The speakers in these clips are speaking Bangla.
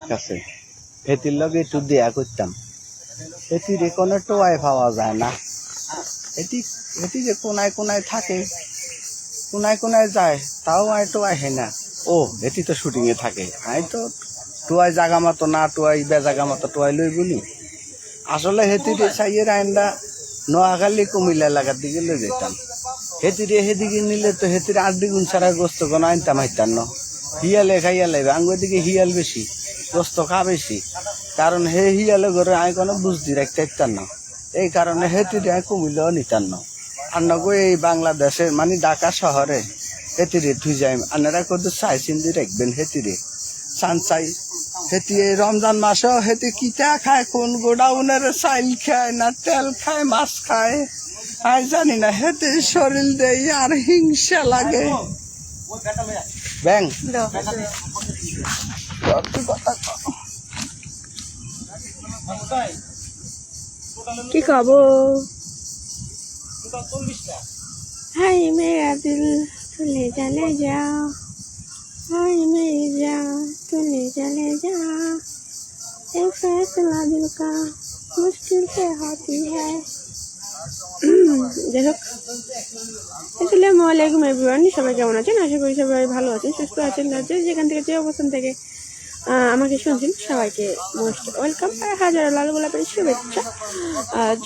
কাছে হেতির লগে একটু দেয়া করতাম। হেতির কোনো টোয়াই পাওয়া যায় না। এটি এটি যে কোনায় কোনায় থাকে, কোনায় কোনায় যায়, তাও আয় টোয়াই হয় না। ও এটি তো শুটিংয়ে থাকে, আই তো টোয়াই জাগা মতো না, টোয়াই বেজাগা মতো টোয়াই লই বলি। আসলে হেতিরে চাইয়ের আইনটা নোয়াখালী কুমিল্লা এলাকার দিকে লই যেতাম। হেতিরে হেদিকে নিলে তো হেতির 8 দ্বিগুণ ছাড়া গোস্ত কোনো আনতাম হাইতাম না। হিয়ালে খাইয়া লাইবে, আঙ্গুর দিকে হিয়াল বেশি, গোস্ত খা বেশি। কারণ হে হিয়ালে করে আমি কোনো বুঝতে রাখতে পারতাম না। এই কারণে হেতিরে আমি কুমিল্লাও নিতাম না। আর নগো এই বাংলাদেশের মানে ঢাকা শহরে হেতিরে থুই যাই, আপনারা কত চাই চিন্তি রাখবেন হেতিরে চান চাই। হেতি এই রমজান মাসেও হেতি কিটা খায়, কোন গোডাউনের চাইল খায় না তেল খায়, মাছ খায়, আমি জানি না। হেতি শরীর দেই আর হিংসা লাগে। ব্যাং কি খাবো? হাই মেরা দিল তুলে চলে যাও, हाय मेरी जान तूने चले जा, एक फैसला दिल का मुश्किल से होती है। যাই হোক, আসসালামু আলাইকুম এভরিওয়ান, সবাই কেমন আছেন? আশা করি সবাই ভালো আছেন, সুস্থ আছেন। যেখান থেকে যে অবস্থান থেকে আমাকে শুনছেন সবাইকে মোস্ট ওয়েলকাম আর হাজারো লাল গোলাপের শুভেচ্ছা।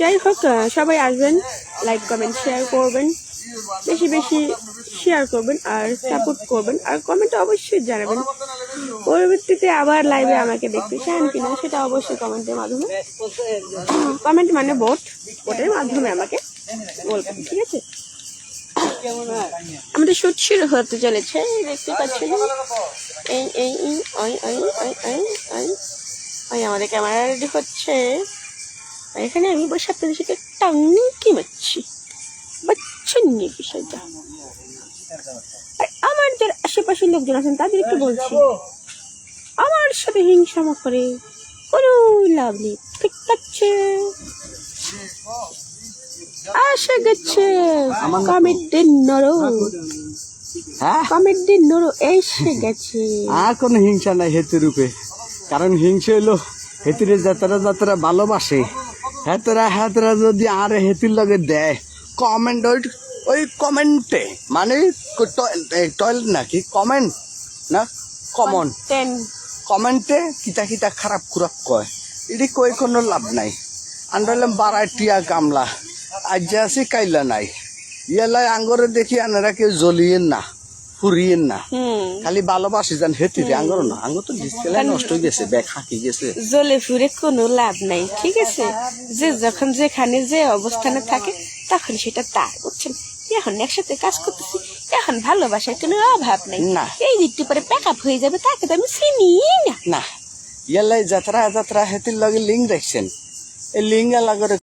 যাই হোক, সবাই আসবেন, লাইক কমেন্ট শেয়ার করবেন, বেশি বেশি শেয়ার করবেন আর সাপোর্ট করবেন, আর কমেন্টে অবশ্যই জানাবেন পরবর্তীতে আবার লাইভে আমাকে দেখতে চান কিনা, সেটা অবশ্যই কমেন্টের মাধ্যমে, কমেন্ট মানে ভোটের মাধ্যমে আমাকে বলবেন, ঠিক আছে? আমাদের শুট শুরু হতে চলেছে, দেখতে পাচ্ছেন। এই এই ওই ওই ওই ওই ওই ওই আমাদের ক্যামেরা রেডি হচ্ছে। এখানে আমি বসে আপনাদের সাথে টাঙ্কি মারছি, বাচ্চেন নিয়ে বিষয়টা। আর আমার যারা আশেপাশের লোকজন আছেন তাদের একটু বলছি, আমার সাথে হিংসা করে কোনো লাভ নেই, ঠিক আছে? আসে গেছে কমেডির নরো, কমেডির নরো এসে গেছে। আর কোনো হিংসা নাই হেতির রূপে, কারণ হিংসা হইলো হেতিরে যাতারা যাতারা ভালোবাসে। হেতরা যদি আর হেতির লগে দেয় কমেন্ট, ওই কমেন্টে মানে টয়লেট নাকি কমেন্ট না কমন কমেন্টে কিতা কিতা খারাপ খুরাপ কয়, এটি কই কোনো লাভ নাই। আন্ডারলাম বারাটিয়া গামলা, আজ যে আছি কাইলা নাই। ইয়ালাই আঙ্গরে দেখি আনারা কেউ জ্বলিয়েন না, ফুরিয়েন না, খালি ভালোবাসি যান হেতিরে। আঙ্গর না, আঙ্গর তো ডিসপ্লে নষ্ট হয়ে গেছে, ব্যাগ হাঁকি গেছে, জ্বলে ফুরে কোনো লাভ নাই, ঠিক আছে? যে যখন যেখানে যে অবস্থানে থাকে তখন সেটা তার, বুঝছেন? এখন একসাথে কাজ করতেছি, এখন ভালোবাসার কোনো অভাব নেই। না, এই দিকটি পরে প্যাক আপ হয়ে যাবে, তাকে তো আমি চিনি না। না। ইয়ালাই যাত্রা যাত্রা হেতির লগে লিঙ্ক দেখছেন, এই লিঙ্ক লাগরে